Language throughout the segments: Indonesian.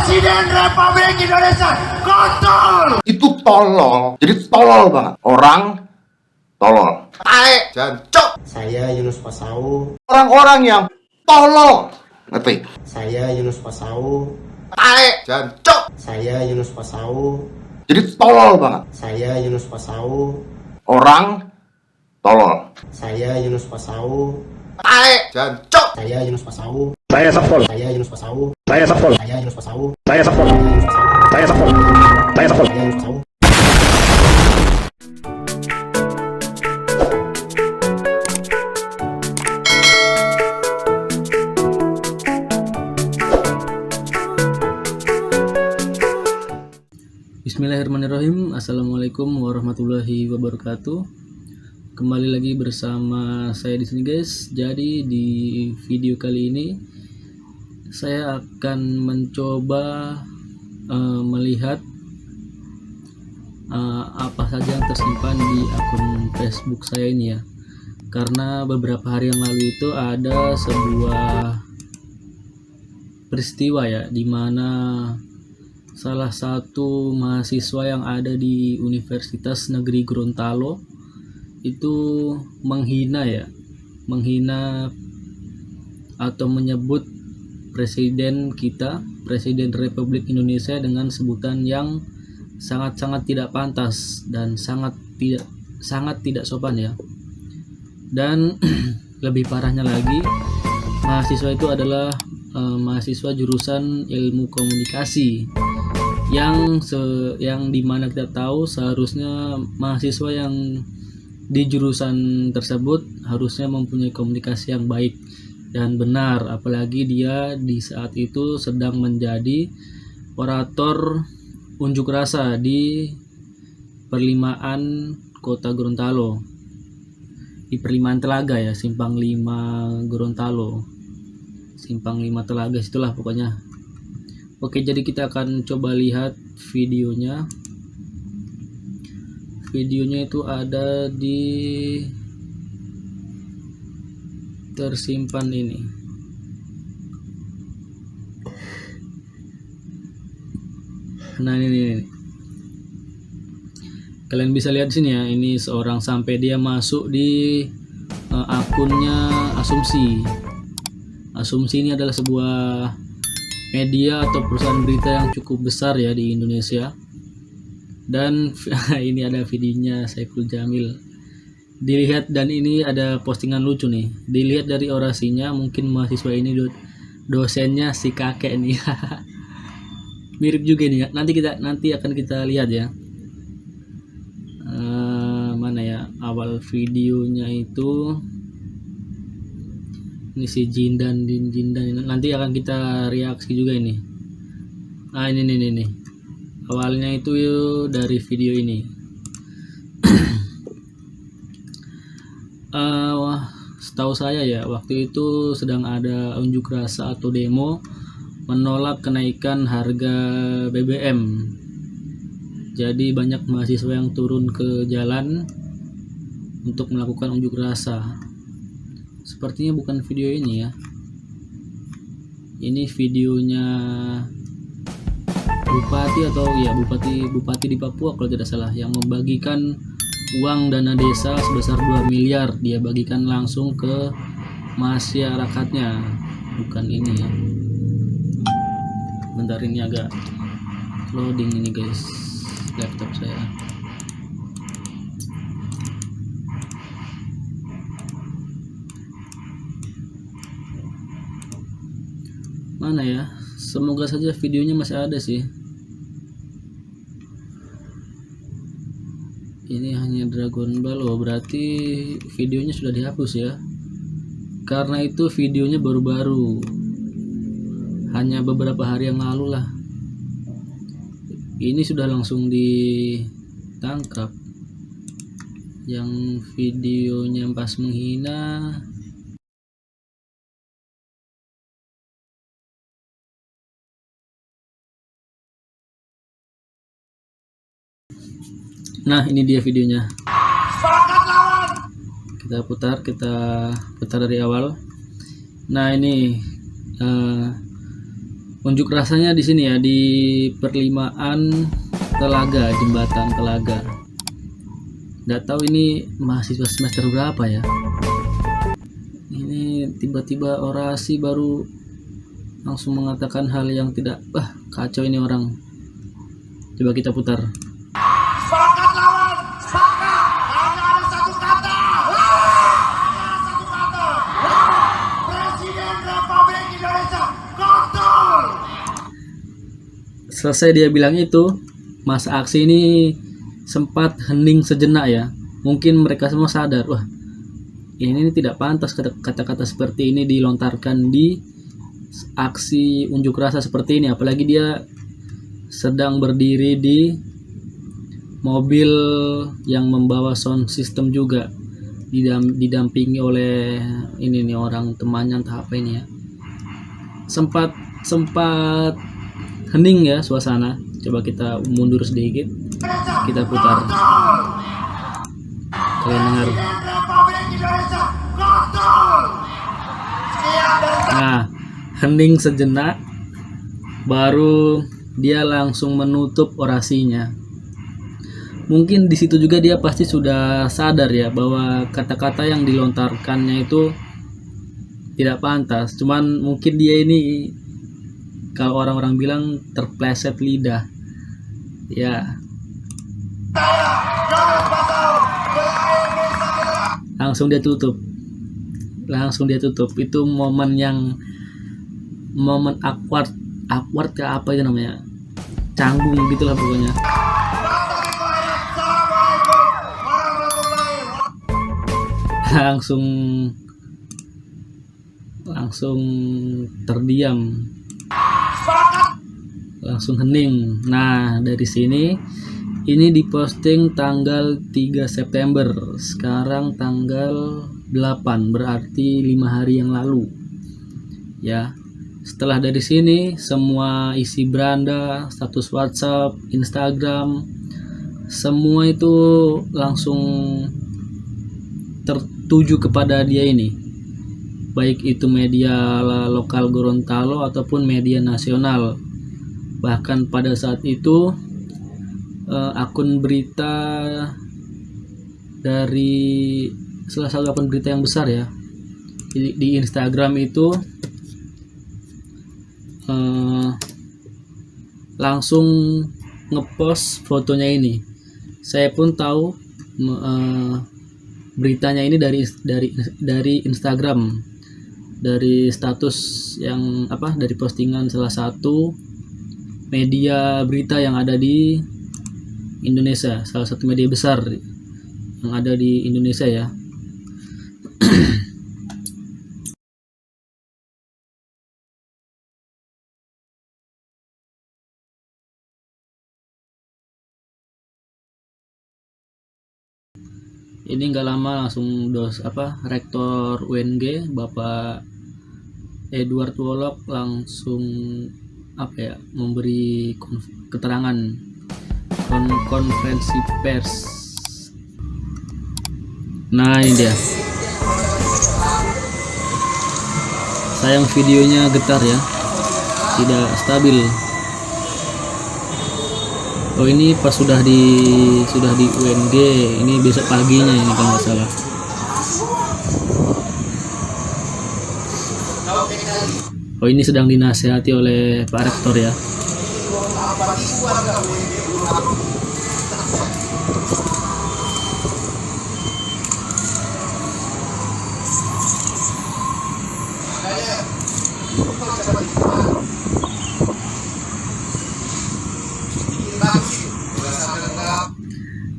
Presiden Republik Indonesia kontol. Itu tolol, jadi tolol banget. Orang tolol. Tae, jancok. Saya Yunus Pasau. Orang-orang yang tolol, ngerti? Saya Yunus Pasau. Tae, jancok. Saya Yunus Pasau. Jadi tolol banget. Saya Yunus Pasau. Orang tolol. Saya Yunus Pasau. Tae, jancok. Saya Yunus Pasau. Saya Sapol. Saya Yunus Pasau. Saya Sapol. Saya Yunus Pasau. Saya Sapol. Saya Sapol. Saya Sapol. Saya Yunus Pasau. Bismillahirrahmanirrahim. Assalamualaikum warahmatullahi wabarakatuh. Kembali lagi bersama saya di sini, guys. Jadi di video kali ini saya akan mencoba melihat apa saja yang tersimpan di akun Facebook saya ini ya. Karena beberapa hari yang lalu itu ada sebuah peristiwa ya, di mana salah satu mahasiswa yang ada di Universitas Negeri Gorontalo itu menghina atau menyebut presiden kita, Presiden Republik Indonesia, dengan sebutan yang sangat-sangat tidak pantas dan sangat tidak sopan ya. Dan lebih parahnya lagi, mahasiswa itu adalah mahasiswa jurusan ilmu komunikasi yang dimana kita tahu seharusnya mahasiswa yang di jurusan tersebut harusnya mempunyai komunikasi yang baik dan benar, apalagi dia di saat itu sedang menjadi orator unjuk rasa di perlimaan Kota Gorontalo, di perlimaan Telaga ya, Simpang 5 Gorontalo, Simpang 5 Telaga, itulah pokoknya. Oke, jadi kita akan coba lihat videonya. Videonya itu ada di tersimpan ini. Nah, ini. Kalian bisa lihat di sini ya, ini seorang sampai dia masuk di akunnya Asumsi. Asumsi ini adalah sebuah media atau perusahaan berita yang cukup besar ya di Indonesia. Dan ini ada videonya Saiful Jamil. Dilihat, dan ini ada postingan lucu nih. Dilihat dari orasinya, mungkin mahasiswa ini dosennya si kakek nih. Mirip juga nih. Nanti akan kita lihat ya. Mana ya awal videonya itu? Ini si Jindan nanti akan kita reaksi juga ini. Nah, ini awalnya itu dari video ini. Setahu saya ya, waktu itu sedang ada unjuk rasa atau demo menolak kenaikan harga BBM. Jadi banyak mahasiswa yang turun ke jalan untuk melakukan unjuk rasa. Sepertinya bukan video ini ya. Ini videonya bupati atau ya bupati di Papua kalau tidak salah, yang membagikan uang dana desa sebesar 2 miliar, dia bagikan langsung ke masyarakatnya. Bukan ini ya. Bentar, ini agak loading ini guys, laptop saya. Mana ya? Semoga saja videonya masih ada sih. Ini hanya Dragon Ball, berarti videonya sudah dihapus ya. Karena itu videonya baru-baru, hanya beberapa hari yang lalu lah. Ini sudah langsung ditangkap. Yang videonya pas menghina. Nah, ini dia videonya. Kita putar dari awal. Nah, ini Unjuk rasanya di sini ya, di perlimaan Telaga, jembatan Telaga. Nggak tahu ini mahasiswa semester berapa ya. Ini tiba-tiba orasi baru langsung mengatakan hal yang tidak, kacau ini orang. Coba kita putar. Sepakat lawan, sepakat. Hanya ada satu kata. Hanya satu kata. Presiden Republik Indonesia kotor. Selesai dia bilang itu, masa aksi ini sempat hening sejenak ya. Mungkin mereka semua sadar, wah ini tidak pantas kata-kata seperti ini dilontarkan di aksi unjuk rasa seperti ini. Apalagi dia sedang berdiri di mobil yang membawa sound system juga, didampingi oleh ini nih orang temannya entah apa ini ya. Sempat hening ya suasana. Coba kita mundur sedikit, kita putar, kalian dengar. Republik Indonesia kotor. Sekian dari Nah, hening sejenak, baru dia langsung menutup orasinya. Mungkin di situ juga dia pasti sudah sadar ya bahwa kata-kata yang dilontarkannya itu tidak pantas. Cuman mungkin dia ini, kalau orang-orang bilang, terpleset lidah. Ya. Langsung dia tutup. Itu momen awkward kayak apa itu namanya, canggung gitulah pokoknya. langsung terdiam, langsung hening. Nah, dari sini ini diposting tanggal 3 September, sekarang tanggal 8, berarti 5 hari yang lalu ya. Setelah dari sini, semua isi beranda, status WhatsApp, Instagram, semua itu langsung tertuju kepada dia ini, baik itu media lokal Gorontalo ataupun media nasional. Bahkan pada saat itu akun berita dari salah satu akun berita yang besar ya di Instagram itu langsung ngepost fotonya ini. Saya pun tahu beritanya ini dari Instagram, dari status yang dari postingan salah satu media berita yang ada di Indonesia, salah satu media besar yang ada di Indonesia ya. Ini nggak lama langsung Rektor UNG Bapak Edward Wolok langsung memberi keterangan, konferensi pers. Nah, ini dia. Sayang videonya getar ya, tidak stabil. Oh, ini pas sudah di UNG, ini besok paginya ini kalau nggak salah. Oh, ini sedang dinasihati oleh Pak Rektor ya.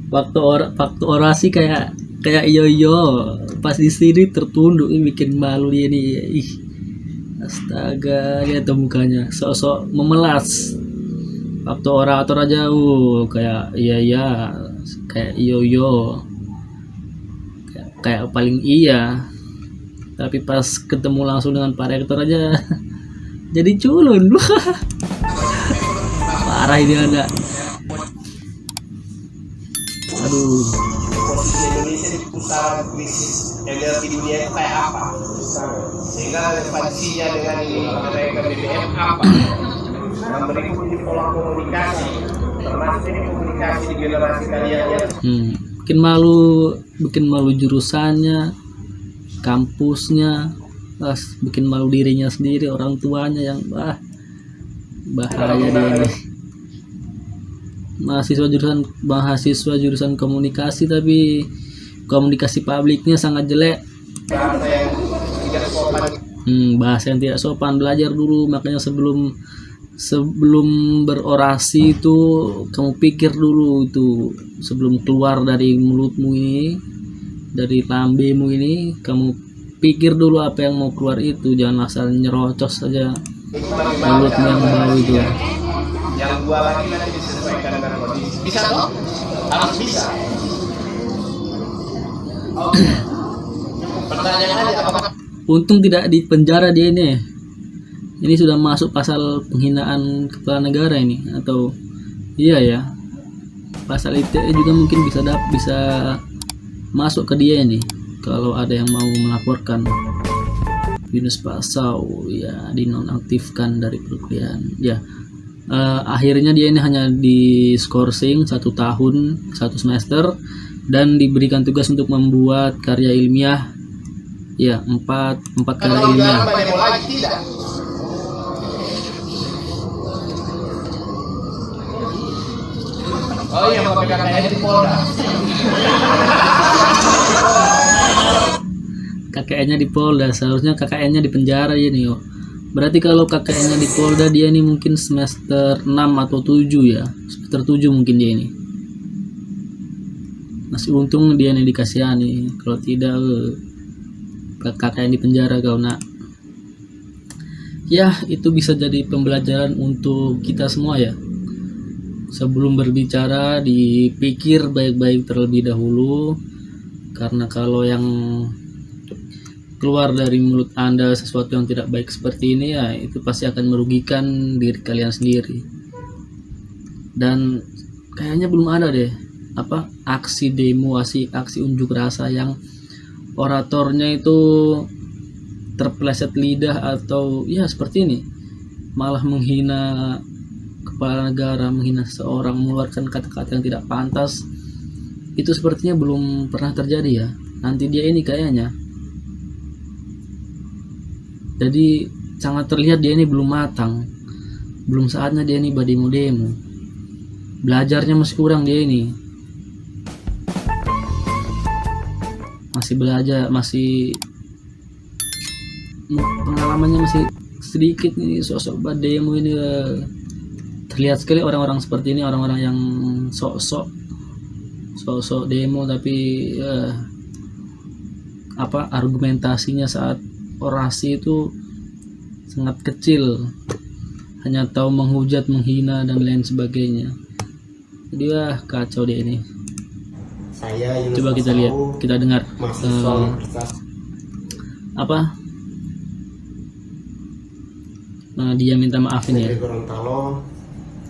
Waktu orasi kayak iyo pas di sini tertunduk, ini bikin malu dia nih. Ih, astaga, lihat tuh mukanya sok-sok memelas. Waktu orator aja kayak iya kayak iyo kayak paling iya, tapi pas ketemu langsung dengan Pak Rektor aja jadi culun. Parah ini ada. Aduh. Posisi Indonesia di pusaran krisis energi dunia itu kayak apa? Sehingga relevansinya dengan ini kenaikan BBM apa? Yang berikut ini pola komunikasi, termasuk ini komunikasi di generasi kalian yang bikin malu jurusannya, kampusnya, bikin malu dirinya sendiri, orang tuanya yang bahaya dia ini. Mahasiswa jurusan komunikasi tapi komunikasi publiknya sangat jelek. bahasa yang tidak sopan. Bahasa yang tidak sopan. Belajar dulu, makanya sebelum berorasi itu kamu pikir dulu itu, sebelum keluar dari mulutmu ini, dari lambemu ini, kamu pikir dulu apa yang mau keluar itu, jangan asal nyerocos saja mulutmu yang bau itu. Yang dua lagi nanti disesuaikan dengan kondisi. Bisa toh? Harus bisa. Oke. Pertanyaannya apakah Untung tidak di penjara dia ini. Ini sudah masuk pasal penghinaan kepala negara ini, atau iya ya, pasal ITE juga mungkin bisa masuk ke dia ini kalau ada yang mau melaporkan. Yunus Pasau ya dinonaktifkan dari perkuliahan ya. Akhirnya dia ini hanya di skorsing 1 tahun 1 semester dan diberikan tugas untuk membuat karya ilmiah ya, 4 karya ilmiah. lagi tidak? Oh iya, mau kakaknya di Polda. KKN-nya di Polda, seharusnya KKN-nya di penjara ya nih. Berarti kalau KKN-nya di Polda dia ini mungkin semester 6 atau 7 ya. Semester 7 mungkin dia ini. Masih untung dia nih dikasihani. Kalau tidak KKN di penjara kau nak. Ya, itu bisa jadi pembelajaran untuk kita semua ya. Sebelum berbicara dipikir baik-baik terlebih dahulu, karena kalau yang keluar dari mulut Anda sesuatu yang tidak baik seperti ini ya, itu pasti akan merugikan diri kalian sendiri. Dan kayaknya belum ada deh aksi demo, aksi unjuk rasa yang oratornya itu terpeleset lidah atau ya seperti ini, malah menghina kepala negara, menghina seseorang, mengeluarkan kata-kata yang tidak pantas. Itu sepertinya belum pernah terjadi ya. Nanti dia ini kayaknya, jadi sangat terlihat dia ini belum matang, belum saatnya dia ini demo. Belajarnya masih kurang dia ini, masih belajar, masih pengalamannya masih sedikit nih. Sosok demo ini terlihat sekali orang-orang seperti ini, orang-orang yang sok-sok demo tapi argumentasinya saat orasi itu sangat kecil, hanya tahu menghujat, menghina dan lain sebagainya. Jadi kacau dia ini. Saya Yunus Coba kita lihat, kita dengar mahasiswa Universitas dia minta maaf ini ya. Negeri Gorontalo.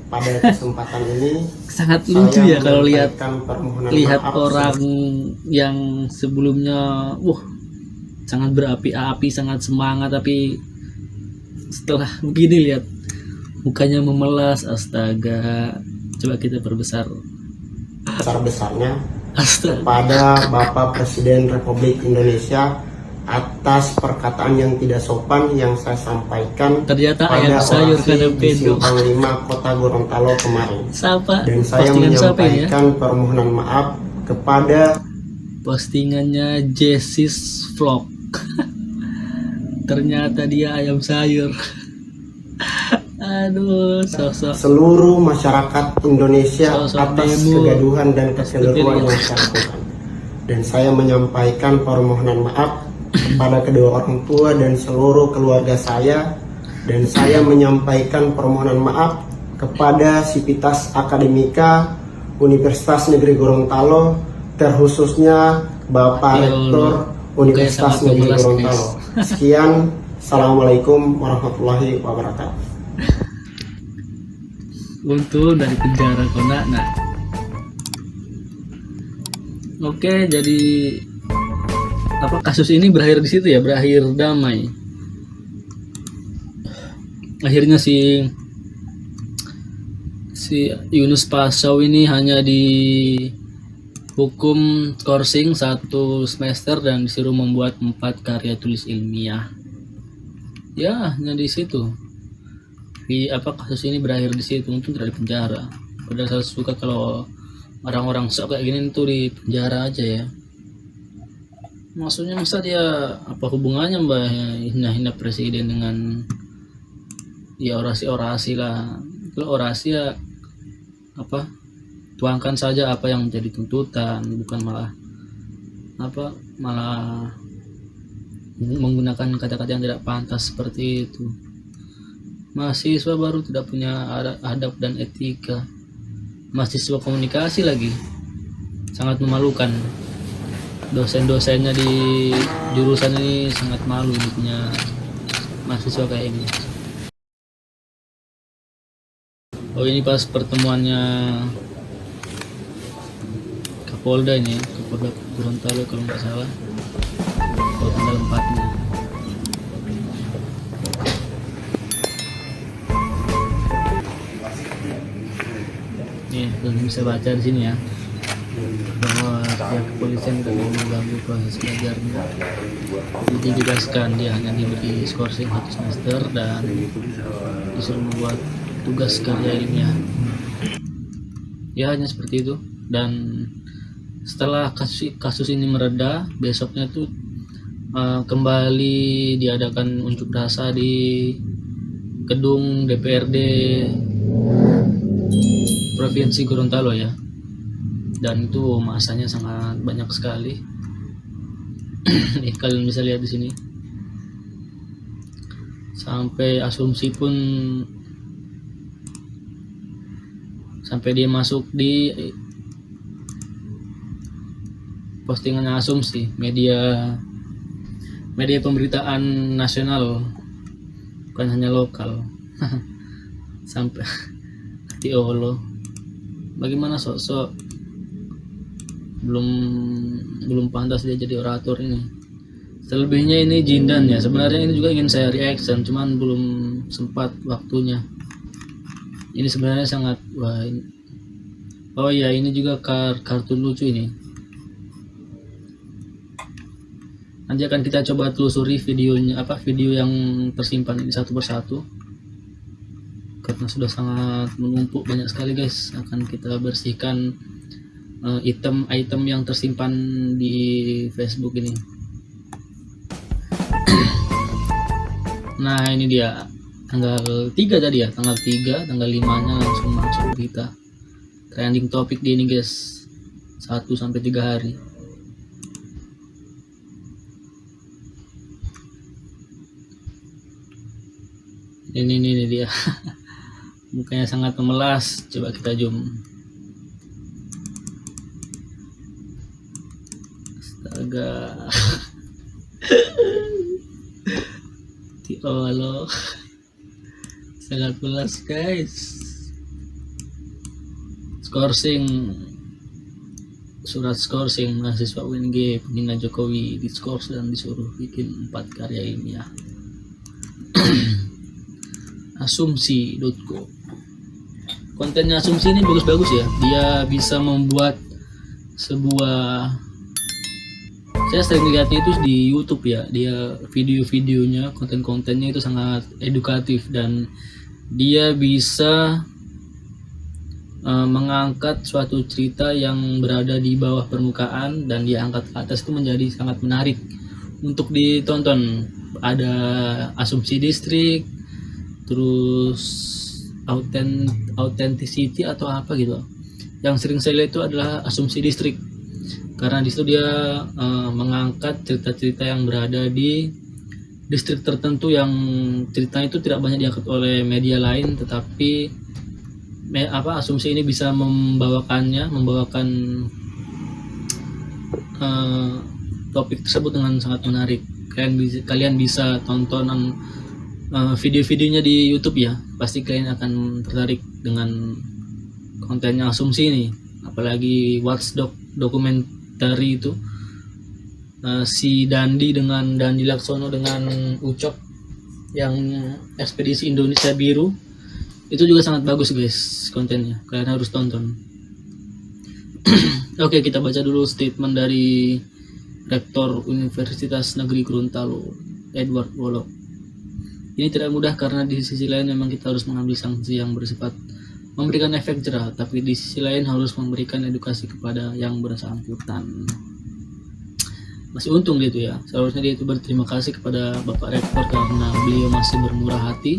Pada kesempatan ini Sangat lucu ya kalau lihat maaf orang yang sebelumnya sangat berapi-api, sangat semangat, tapi setelah begini lihat mukanya memelas. Astaga, coba kita perbesar. besar-besarnya Astaga. kepada Bapak Presiden Republik Indonesia atas perkataan yang tidak sopan yang saya sampaikan Ternyata pada ayam sayur orasi kadang di pedo. Simpang 5 Kota Gorontalo kemarin. Dan saya Postingan siapa ini ya? menyampaikan permohonan maaf kepada Postingannya Jessis Vlog. Ternyata dia ayam sayur. Aduh, sosok seluruh masyarakat Indonesia Sosok atas demo. kegaduhan dan kekeliruan Seperti yang saya lakukan. Dan saya menyampaikan permohonan maaf kepada kedua orang tua dan seluruh keluarga saya. Dan saya menyampaikan permohonan maaf kepada Sivitas Akademika Universitas Negeri Gorontalo, terkhususnya Bapak Ya Allah. Rektor Universitas Sangat Negeri memelas, Gorontalo. Sekian, Assalamualaikum warahmatullahi wabarakatuh. untung dari penjara kona. Nah, oke, jadi kasus ini berakhir di situ ya, berakhir damai. Akhirnya si Si Yunus Pasau ini hanya dihukum skorsing 1 semester dan disuruh membuat 4 karya tulis ilmiah. Ya, hanya di situ. Kasus ini berakhir di situ, mungkin tidak di penjara. Padahal saya suka kalau orang-orang sok kayak gini tuh di penjara aja ya. Maksudnya masa dia apa hubungannya mbak hina-hina presiden dengan ya orasi-orasi lah. Kalau orasi ya tuangkan saja apa yang menjadi tuntutan, bukan malah menggunakan kata-kata yang tidak pantas seperti itu. Mahasiswa baru tidak punya adab dan etika. Mahasiswa komunikasi lagi, sangat memalukan. Dosen-dosennya di jurusan ini sangat malu punya mahasiswa kayak ini. Oh, ini pas pertemuannya Kapolda ini, Kapolda Gorontalo kalau nggak salah, kalau tanggal 4-nya. Nih, kalian bisa baca di sini ya, bahwa pihak kepolisian tidak mau mengganggu proses belajarnya. Jadi ditegaskan dia hanya diberi skorsing 1 semester dan disuruh membuat tugas karya ilmiah. Ya hanya seperti itu. Dan setelah kasus ini mereda, besoknya tuh kembali diadakan unjuk rasa di gedung DPRD Provinsi Gorontalo ya. Dan itu masanya sangat banyak sekali. Nih kalian bisa lihat di sini. Sampai Asumsi pun sampai dia masuk di postingannya Asumsi, media pemberitaan nasional, bukan hanya lokal. Sampai hati Allah, bagaimana sok-sok belum pantas dia jadi orator ini. Selebihnya ini Jindan ya, sebenarnya ini juga ingin saya reaction, cuman belum sempat waktunya. Ini sebenarnya sangat oh ya, ini juga kartun lucu ini. Nanti akan kita coba telusuri videonya, video yang tersimpan ini satu persatu, karena sudah sangat menumpuk banyak sekali guys. Akan kita bersihkan item yang tersimpan di Facebook ini. Nah ini dia tanggal 3 tadi ya, tanggal 3, tanggal 5 nya langsung masuk berita trending topik di ini guys, 1-3 hari. Ini dia. Mukanya sangat memelas, coba kita zoom. Astaga. Allah, sangat memelas guys. Surat skorsing mahasiswa UNG penghina Jokowi diskors dan disuruh bikin 4 karya ilmiah. Asumsi.co. Kontennya Asumsi ini bagus-bagus ya. Dia bisa membuat sebuah, saya sering lihatnya itu di YouTube ya. Dia video-videonya, konten-kontennya itu sangat edukatif dan dia bisa mengangkat suatu cerita yang berada di bawah permukaan dan dia angkat ke atas, itu menjadi sangat menarik untuk ditonton. Ada Asumsi Distrik, terus Authenticity atau apa gitu. Yang sering saya lihat itu adalah Asumsi Distrik, karena di situ dia mengangkat cerita-cerita yang berada di distrik tertentu yang ceritanya itu tidak banyak diangkat oleh media lain, tetapi Asumsi ini bisa membawakan topik tersebut dengan sangat menarik. Kalian bisa tontonan video-videonya di YouTube ya, pasti kalian akan tertarik dengan kontennya Asumsi ini. Apalagi Watchdog dokumentari itu, si Dandi Laksono dengan Ucok yang ekspedisi Indonesia Biru, Itu juga sangat bagus guys kontennya, kalian harus tonton. Oke, kita baca dulu statement dari Rektor Universitas Negeri Gorontalo, Edward Wolok. Ini tidak mudah karena di sisi lain memang kita harus mengambil sanksi yang bersifat memberikan efek jerah, tapi di sisi lain harus memberikan edukasi kepada yang bersangkutan. Masih untung gitu ya, seharusnya dia itu berterima kasih kepada Bapak Rektor karena beliau masih bermurah hati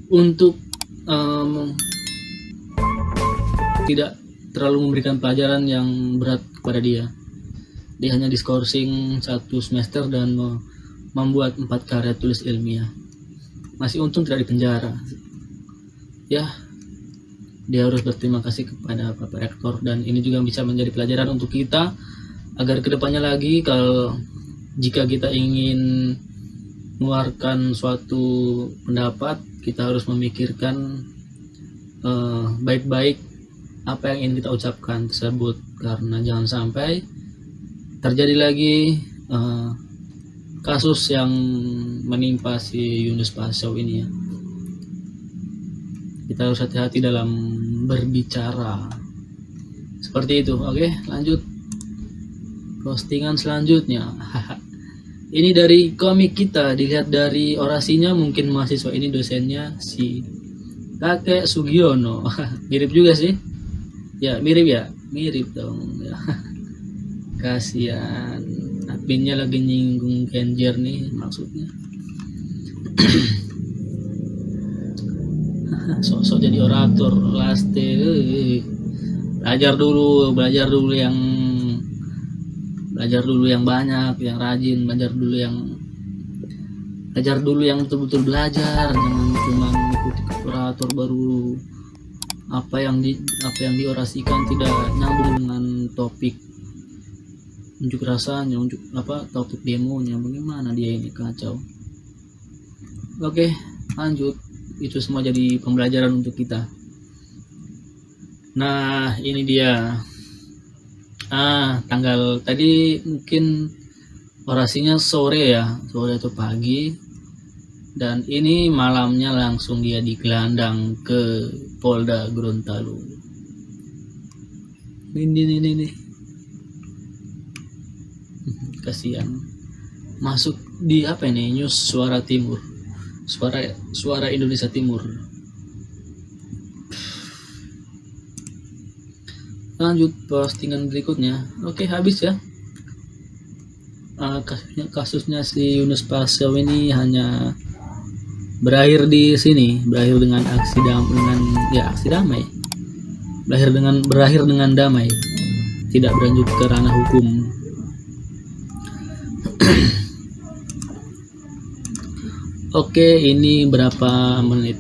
untuk tidak terlalu memberikan pelajaran yang berat kepada dia. Dia hanya diskorsing 1 semester dan membuat 4 karya tulis ilmiah. Masih untung tidak dipenjara. Ya, dia harus berterima kasih kepada Bapak Rektor, dan ini juga bisa menjadi pelajaran untuk kita agar kedepannya lagi kalau jika kita ingin mengeluarkan suatu pendapat, kita harus memikirkan baik-baik apa yang ingin kita ucapkan tersebut, karena jangan sampai terjadi lagi kasus yang menimpa si Yunus Pasau ini ya. Kita harus hati-hati dalam berbicara seperti itu. Oke, lanjut postingan selanjutnya. Ini dari komik kita, dilihat dari orasinya mungkin mahasiswa ini dosennya si Kakek Sugiono. Mirip juga sih. Ya, mirip ya? Mirip dong ya. Kasihan. Adminnya lagi nyinggung Kenjer nih maksudnya. Sosok jadi orator laste. Belajar dulu yang banyak, yang rajin, belajar dulu yang betul-betul belajar, jangan cuma mengikuti operator baru apa yang diorasikan tidak nyambung dengan topik unjuk rasanya, topik demonya, bagaimana dia ini kacau. Oke, lanjut. Itu semua jadi pembelajaran untuk kita. Nah, ini dia. Tanggal tadi mungkin orasinya sore atau pagi, dan ini malamnya langsung dia digelandang ke Polda Gorontalo. Ini kasihan, masuk di apa ini, News Suara Timur, suara Indonesia Timur. Lanjut postingan berikutnya. Oke, habis ya. Kasusnya si Yunus Pasau ini hanya berakhir di sini, berakhir dengan aksi damai. Berakhir dengan damai. Tidak berlanjut ke ranah hukum. Oke, ini berapa menit?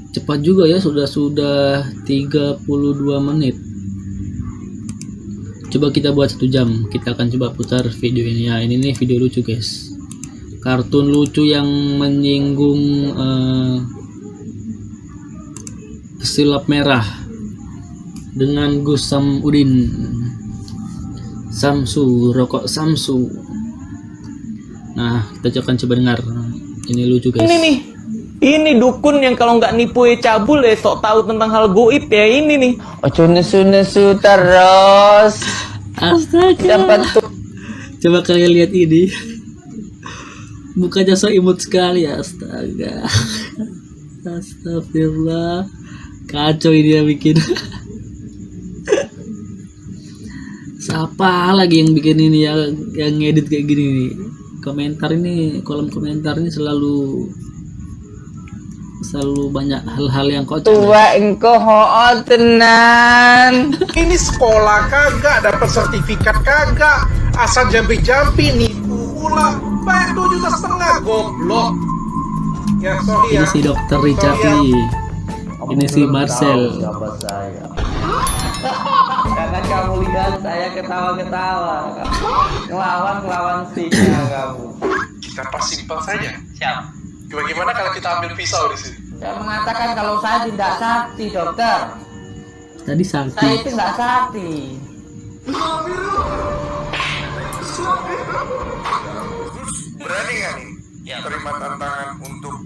Cepat juga ya, sudah 32 menit. Coba kita buat 1 jam. Kita akan coba putar video ini ya. Ini nih video lucu guys, kartun lucu yang menyinggung pesulap merah dengan Gus Samudin Samsu, rokok Samsu. Nah, kita akan coba dengar. Ini lucu guys. Ini dukun yang kalau nggak nipu cabul sok tahu tentang hal goib ya ini nih. Ojo nesu terus. Astaga. Coba kalian lihat ini. Mukanya so imut sekali, astaga. Astagfirullah. Kacau ini dia bikin. Siapa lagi yang bikin ini yang ngedit kayak gini nih? Kolom komentar ini selalu banyak hal-hal yang kocak. Tua engko ho'o tenan. Ini sekolah kagak, dapat sertifikat kagak, asal jampi-jampi nipu pula, bayar 2,5 juta goblok. Ya sorry ya. Ini si Dokter Richard nih. Ini si Marcel. Jangan kamu lihat saya ketawa-ketawa. Ngelawan sihnya kamu. Kita persimpel saja. Siap. Bagaimana kalau kita ambil pisau di sini? Saya mengatakan kalau saya tidak sakti, dokter. Tadi sakti. Saya itu nggak sakti. Berani nggak nih terima tantangan untuk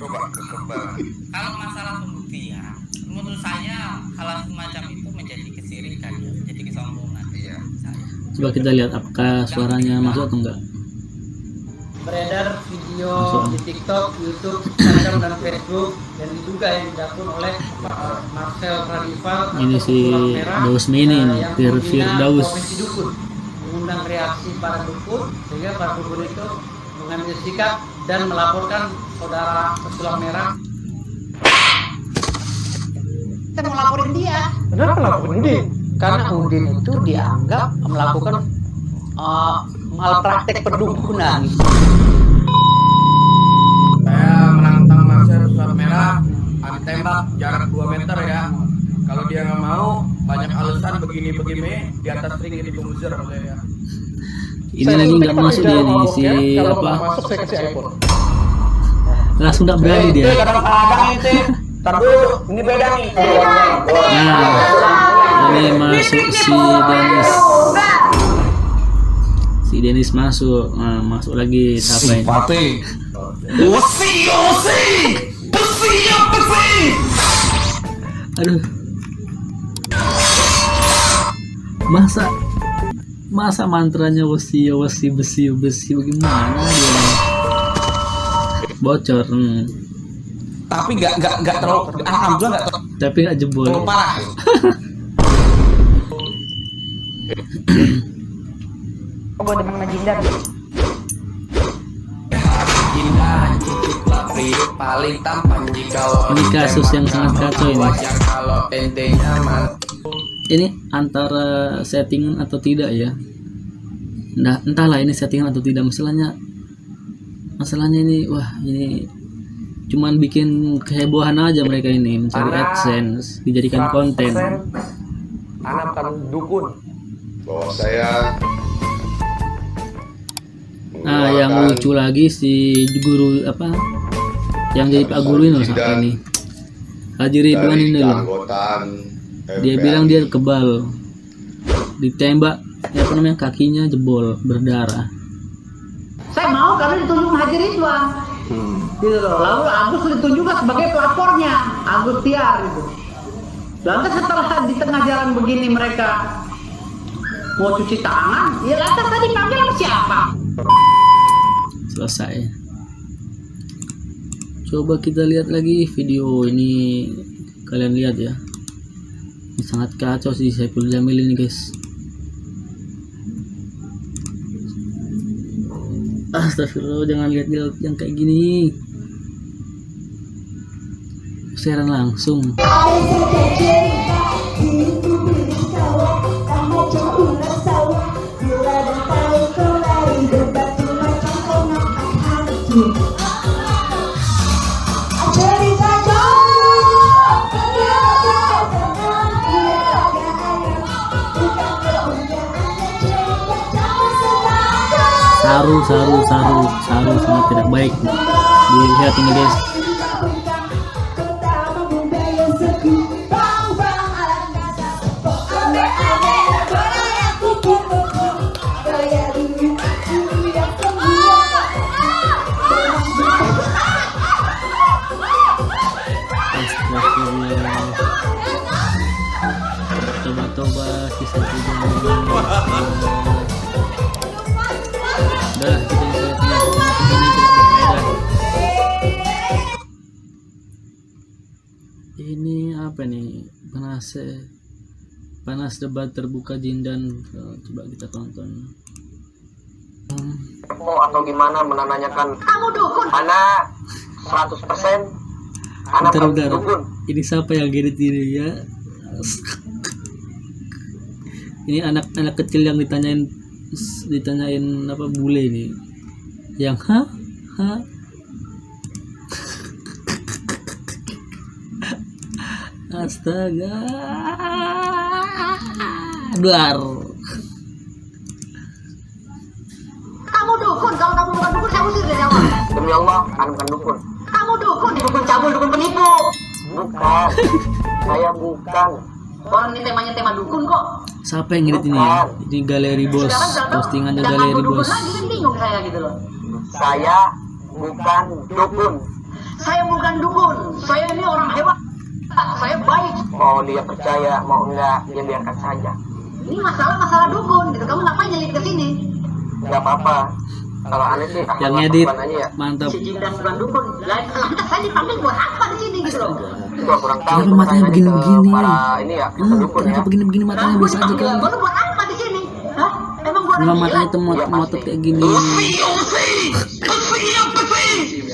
Coba kekembangan. Kalau masalah pembuktian, menurut saya hal semacam itu menjadi kesirikan, ya, menjadi kesombongan. Iya. Coba kita lihat apakah suaranya masuk atau enggak. Beredar video di TikTok, YouTube, Instagram, dan Facebook dan diduga yang dilakukan oleh Marcel Radival Ini atau si Pulau Merah, Daus Mini nih, yang Firdaus. Provinsi Dukun mengundang reaksi para dukun sehingga para dukun itu mengambil sikap dan melaporkan saudara Pesulap Merah. Kita mau laporin dia. Kenapa laporin dia? Karena Udin itu dianggap melakukan malpraktek perdukunan. Saya menantang Marcel Pesulap Merah, adu tembak jarak 2 meter ya. Kalau dia nggak mau, banyak alasan begini-begini, di atas ring jadi buzzer saya. Ini lagi nggak masuk dia nih si apa? Masuk saya kasih iPhone. Langsung nggak berani dia. Kadang-kadang ente, tar dulu, ini beda nih. Nah, ini masuk si Dennis. Si Dennis masuk. Nah, masuk lagi siapa ini? Aduh. Masa mantranya wasi besi bagaimana dia? Bocor. Tapi nggak terlalu, alhamdulillah nggak terlalu Tapi nggak jebol. parah. Gue demen sama Jindan. Indah, cucuk lapri, paling tampan jika Ini kasus yang sangat kacau ini. wajar kalau ente nyaman. Ini antara settingan atau tidak ya? Nah, entahlah ini settingan atau tidak. Masalahnya ini, wah ini cuman bikin kehebohan aja mereka ini, mencari AdSense, dijadikan konten. Anak bukan dukun. Bahwa saya Nah, yang lucu lagi si guru apa? Yang jadi Pak Guru ini loh sampai ini. Haji Ridwan ini loh. Dia bilang dia kebal. Ditembak, ya apa namanya, kakinya jebol, berdarah. Saya mau karena ditunjuk Haji Ridwan. Gitu loh. Lalu Agus ditunjukkan sebagai pelapornya, Agus Tiar itu. Lantas setelah di tengah jalan begini mereka mau cuci tangan, ya lantas tadi panggil sama siapa? Selesai. Coba kita lihat lagi video ini, kalian lihat ya. Ini sangat kacau sih Saiful Jamil ini guys. Astagfirullah, jangan lihat yang kayak gini. Siaran langsung. Saru sangat tidak baik. Dilihat ini guys. Toba kisah kita ini apa nih, panas debat terbuka Jindan. Coba kita tonton. Atau gimana menanyakan Kamu dukun. anak 100% anak Bentar. dukun. Ini siapa yang edit ini ya? Ini anak kecil yang ditanyain apa bule ini. Yang Astaga. Duar. Kamu dukun. Kalau kamu bukan dukun, saya usir dari awal. Demi Allah, anu bukan dukun. Kamu dukun. Dukun cabul, dukun penipu. Bukan. Saya bukan. Orang ini temanya tema dukun kok. Siapa yang edit ini? Ini Galeri Bos. Postingannya Galeri Bos. Lagi kan bingung saya gitu loh. Saya bukan dukun. Saya bukan dukun, saya ini orang hebat, saya baik. Mau dia percaya, mau enggak, dia biarkan saja. Ini masalah dukun gitu, kamu ngapain nyelip ke sini? Nggak apa-apa. Kalau aneh sih, Yang ngedit aja ya. mantap. Si Jindan bukan dukun, lantas saya dipanggil buat apa di sini gitu loh? Gua kurang tahu. Kenapa matanya begini-begini? Para ini ya, pendukun ya. Kenapa begini-begini matanya biasa aja kan? Baru buat apa di sini? Hah? Emang gua Kenapa matanya itu motot kayak gini?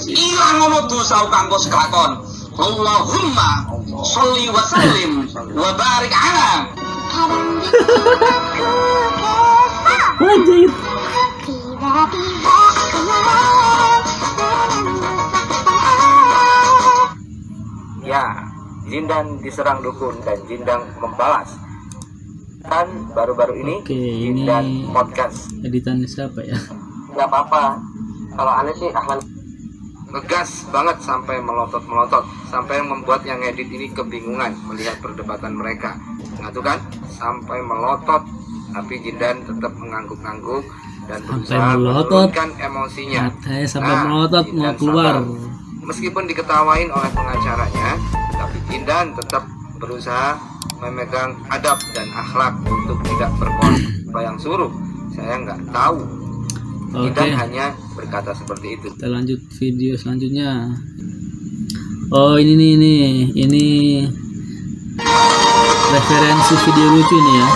Ilang ngono dosa kanggo seklakon. Allahumma sholli wa sallim wa barik ala. Wajib. Ya, Jindan diserang dukun dan Jindan membalas. Dan baru-baru ini Oke, Jindan ini podcast. editannya siapa ya? Nggak apa-apa. Kalau aneh sih Ahlan ngegas banget sampai melotot-melotot, sampai membuat yang edit ini kebingungan melihat perdebatan mereka. Nah tuh kan, sampai melotot, tapi Jindan tetap mengangguk-angguk dan berusaha menurunkan emosinya. Matanya sampai melotot mau Jindan keluar. sabar. Meskipun diketawain oleh pengacaranya, tapi Jindan tetap berusaha memegang adab dan akhlak untuk tidak berbayang suruh. Saya nggak tahu. Jindan hanya berkata seperti itu. Kita lanjut video selanjutnya. Oh ini referensi video lucu nih ya.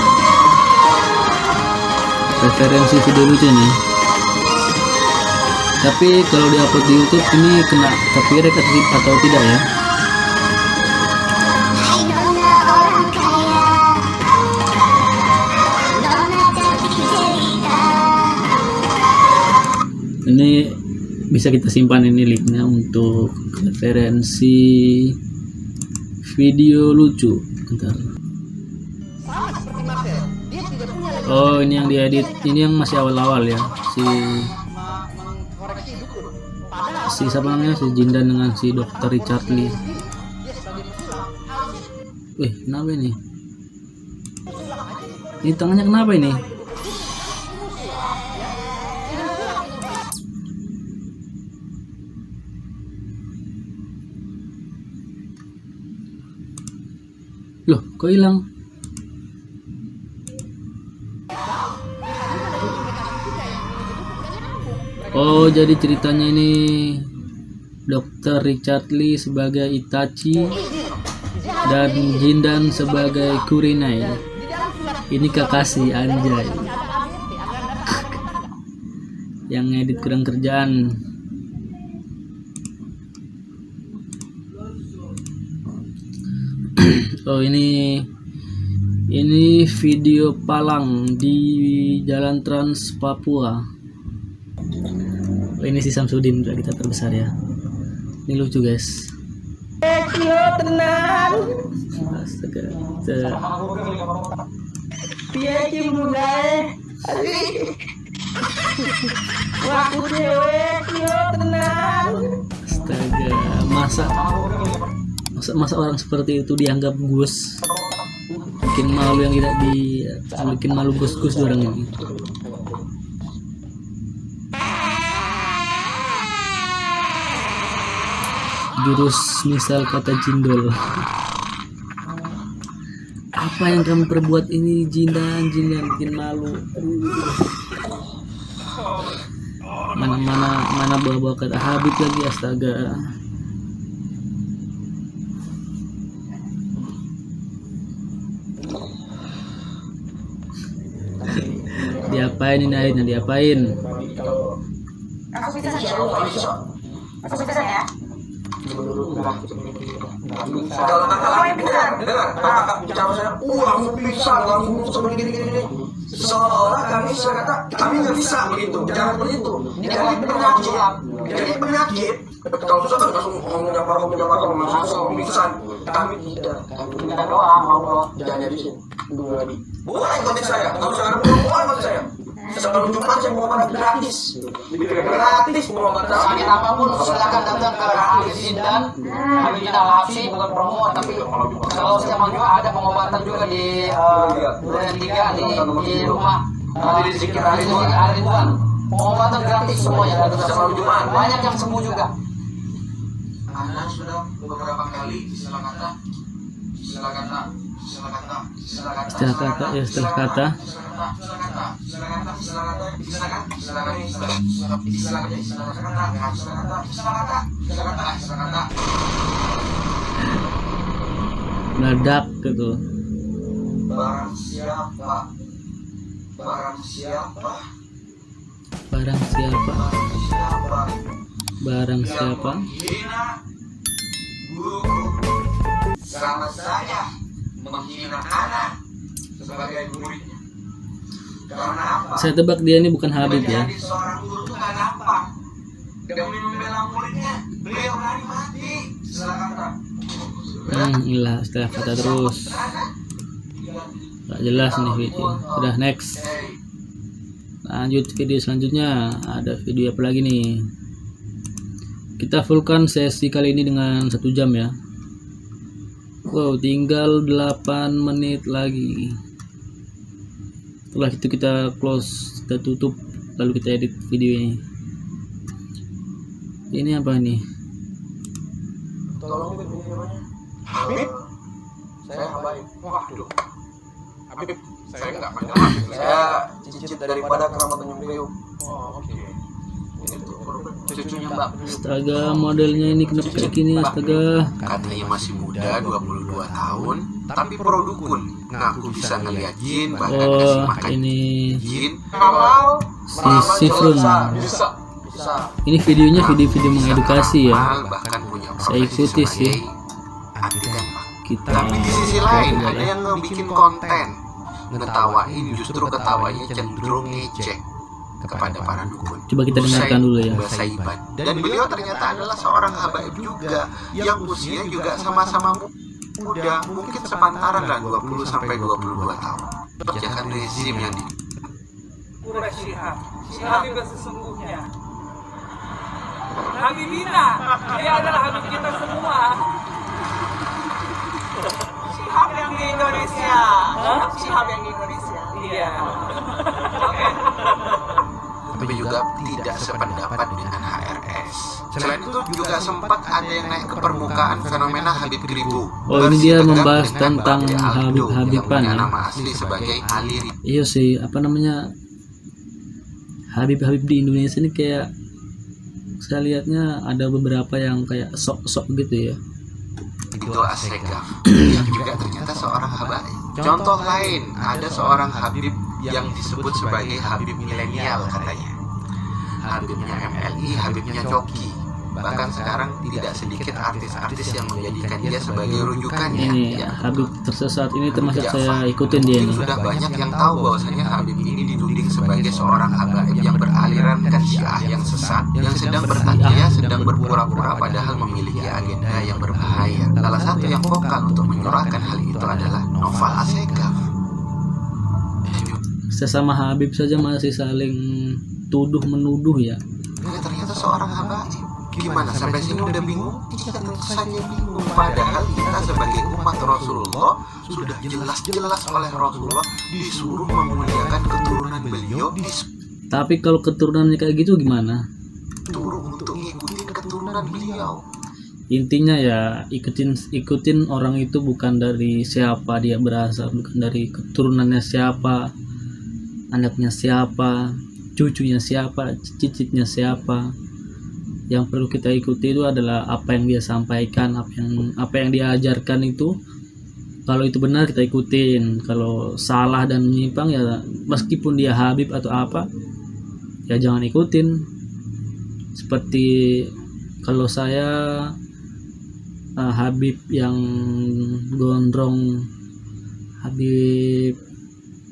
Referensi video lucu nih. Tapi kalau diupload di YouTube ini kena copyright atau tidak ya? Ini bisa kita simpan ini linknya untuk referensi video lucu. Bentar. Oh ini yang diedit, ini yang masih awal-awal ya, si siapa namanya, si Jindan dengan si Dr. Richard Lee. Wih kenapa ini? Ini tangannya kenapa ini? Loh, kok hilang? Oh, jadi ceritanya ini Dr. Richard Lee sebagai Itachi dan Jindan sebagai Kurenai. Ini Kakashi, anjay. Yang ngedit kurang kerjaan. Oh ini video Palang di Jalan Trans Papua. Oh, ini si Samsudin kita terbesar ya. Ini lucu guys. Tenang. Astaga. Piye mulai. Waktu cewek yo tenang. Astaga, masa orang seperti itu dianggap gus. Bikin malu yang tidak bikin malu gus-gus orang ini. Jurus misal kata Jindol. Apa yang kamu perbuat ini Jindan bikin malu. Mana bawa kata Habib lagi, astaga. Diapain ini akhirnya, diapain? Aku bisa saja. Aku bisa saja. Kalau kakak yang benar, kakak bicara saya, langsung bisa, langsung seperti gini. Seolah kami kata kami nggak bisa begitu, jangan begitu. Jadi penyakit. Kalau susah kan langsung ngomongnya langsung pingsan. Kami tidak. Kita doang, Allah. Jangan jadi sih. Boleh konten saya, kalau saya boleh konten saya. Sebelum Jumat saya mau makan gratis mau makan sakit apapun silakan datang ke Ahli Jindan. Kami tidak ngasih bukan promo, tapi kalau saya mau juga ada pengobatan juga di Duren 3 di rumah di sekitar Ridwan. Pengobatan gratis semuanya sebelum Jumat. Banyak yang sembuh juga. Anda sudah beberapa kali istilah kata ya, setelah kata. Meledak gitu. Barang siapa Barang siapa? menghina guruku sama saya menghina anak sebagai muridnya. Karena apa? Saya tebak dia ini bukan Habib ya. Menjadi seorang guru itu gak gampang. Demi membela muridnya, beliau berani mati. Silakan. Ilah setelah kata terus. Gak jelas nih video. Udah next. Lanjut video selanjutnya. Ada video apa lagi nih? Kita fullkan sesi kali ini dengan 1 jam ya. Wow, tinggal 8 menit lagi. Setelah itu kita close, kita tutup, lalu kita edit video ini. Ini apa nih? Tolong Habib, Habib, saya Habib. Waduh, Habib, saya nggak panggil Habib. Saya cicit daripada Keramat Tanjung Priok. Oh, oke. Cucunya Mbak. Astaga, modelnya ini kenapa kayak gini? Astaga. Katanya masih muda, 22 tahun, tapi produkun. Ngaku bisa ngeliat jin, bahkan kasih makan Ini jin. Kalau si Sifrun. bisa. Ini videonya video mengedukasi ya. Bahkan punya Saya ikuti sih. anti tembak. Kita Tapi di sisi lain ada yang bikin konten ngetawain, justru ketawanya cenderung ngecek kepada para dukun. Coba kita dengarkan dulu ya. Saiban. Dan beliau ternyata adalah seorang habaib juga yang usia juga sama-sama muda, mungkin sepantaran lah 20 sampai 22 tahun. Jangan rezim yang di Quraisy si Habib sesungguhnya. Habibina, dia adalah Habib kita semua. Si Habib yang di Indonesia. Si Habib yang di Indonesia. Iya. Oke. tapi juga tidak sependapat dengan HRS. Selain itu juga sempat ada yang naik ke permukaan fenomena Habib Ribu. Oh, ini dia membahas tentang Habib-Habiban ya. Nama asli sebagai Ali. Iya sih, apa namanya, Habib-Habib di Indonesia ini kayak saya lihatnya ada beberapa yang kayak sok-sok gitu ya. Itu Asegaf yang juga ternyata seorang habaib. Contoh lain, ada seorang Habib yang disebut sebagai Habib milenial katanya. Habibnya MLI, Habibnya Coki. Bahkan sekarang tidak sedikit artis-artis yang menjadikan dia sebagai rujukannya. Ini ya, Habib tersesat ini termasuk saya ikutin dia ini. Sudah banyak yang tahu bahwasanya Habib ini dituding sebagai seorang habaib yang beraliran Syiah yang sesat, yang sedang bertakiyah, sedang berpura-pura padahal memiliki agenda yang berbahaya. Salah satu yang vokal untuk menyuarakan hal itu adalah Noval Asegaf. Sesama Habib saja masih saling tuduh menuduh ya. Ternyata seorang habaib. Gimana sampai sini udah bingung? Iya, tentu saja bingung. Padahal kita sebagai umat Rasulullah sudah jelas-jelas oleh Rasulullah disuruh memuliakan keturunan beliau. Tapi kalau keturunannya kayak gitu gimana? Disuruh untuk ngikutin keturunan beliau. Intinya ya ikutin orang itu bukan dari siapa dia berasal, bukan dari keturunannya siapa, anaknya siapa, cucunya siapa, cicitnya siapa. Yang perlu kita ikuti itu adalah apa yang dia sampaikan, apa yang dia ajarkan itu. Kalau itu benar kita ikutin, kalau salah dan menyimpang ya meskipun dia Habib atau apa ya jangan ikutin. Seperti kalau saya Habib yang gondrong, Habib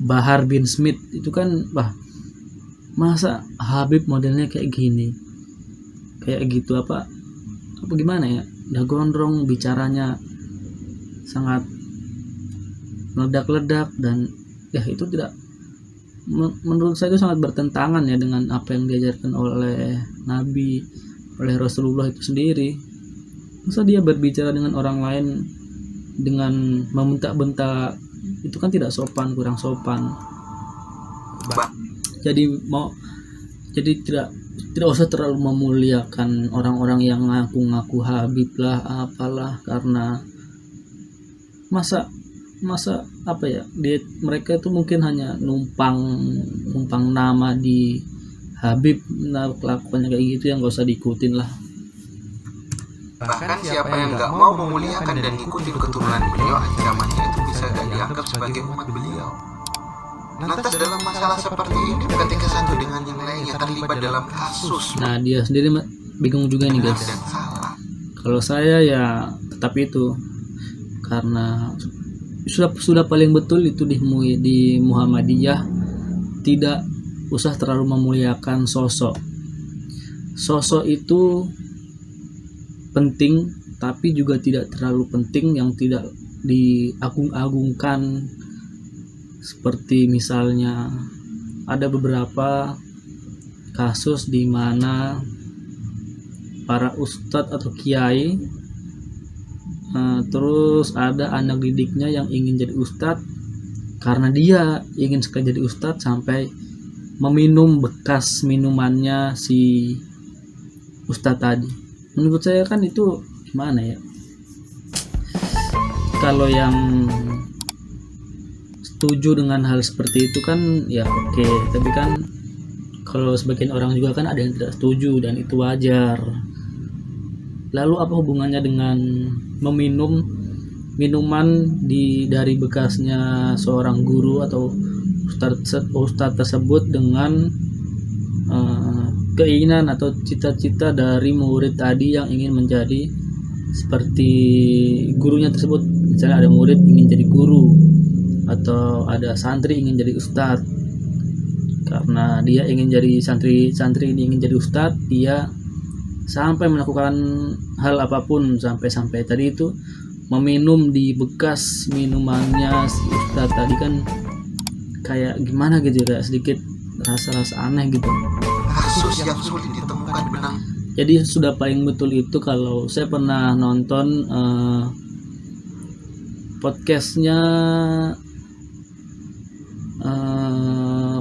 Bahar bin Smith itu kan, masa Habib modelnya kayak gini, kayak gitu apa gimana ya, udah gondrong, bicaranya sangat meledak-ledak, dan ya itu tidak, menurut saya itu sangat bertentangan ya dengan apa yang diajarkan oleh Nabi, oleh Rasulullah itu sendiri. Masa dia berbicara dengan orang lain dengan membentak-bentak, itu kan tidak sopan, kurang sopan. Jadi tidak tidak usah terlalu memuliakan orang-orang yang ngaku-ngaku Habib lah apalah, karena masa apa ya, mereka itu mungkin hanya numpang nama di Habib. Nah, kelakuannya kayak gitu yang gak usah diikutin lah. Bahkan siapa yang nggak mau memuliakan dan ngikutin keturunan beliau, ancamannya itu bisa gak dianggap sebagai umat beliau. Lantas dalam masalah seperti ini, ketika satu dengan yang lainnya terlibat dalam kasus, Nah, dia sendiri bingung juga nih guys. Kalau saya ya tetap itu, karena sudah paling betul itu di Muhammadiyah, tidak usah terlalu memuliakan sosok. Sosok itu penting, tapi juga tidak terlalu penting yang tidak diagung-agungkan. Seperti misalnya ada beberapa kasus di mana para ustadz atau kiai, terus ada anak didiknya yang ingin jadi ustadz, karena dia ingin sekali jadi ustadz sampai meminum bekas minumannya si ustadz tadi. Menurut saya kan itu gimana ya, kalau yang setuju dengan hal seperti itu kan ya oke, tapi kan kalau sebagian orang juga kan ada yang tidak setuju, dan itu wajar. Lalu apa hubungannya dengan meminum minuman dari bekasnya seorang guru atau ustadz tersebut dengan keinginan atau cita-cita dari murid tadi yang ingin menjadi seperti gurunya tersebut? Misalnya ada murid ingin jadi guru, atau ada santri ingin jadi ustadz. Karena dia ingin jadi santri ini ingin jadi ustadz, dia sampai melakukan hal apapun, sampai tadi itu meminum di bekas minumannya si ustadz tadi. Kan kayak gimana gitu, kayak sedikit rasa aneh gitu. kasus yang sulit ditemukan benang. Jadi sudah paling betul itu kalau saya pernah nonton podcastnya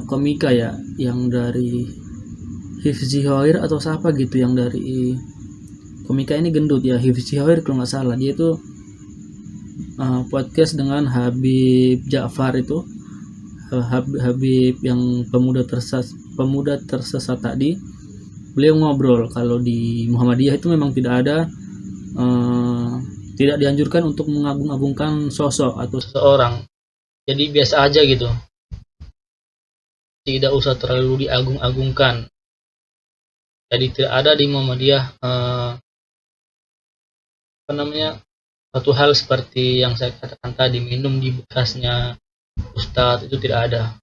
komika ya, yang dari Hifzi Hoir atau siapa gitu, yang dari komika ini gendut ya, Hifzi Hoir kalau nggak salah. Dia itu podcast dengan Habib Ja'far itu, Habib yang pemuda tersesat tadi. Beliau ngobrol kalau di Muhammadiyah itu memang tidak dianjurkan untuk mengagung-agungkan sosok atau seseorang. Jadi biasa aja gitu, tidak usah terlalu diagung-agungkan. Jadi tidak ada di Muhammadiyah satu hal seperti yang saya katakan tadi, minum di bekasnya ustadz, itu tidak ada.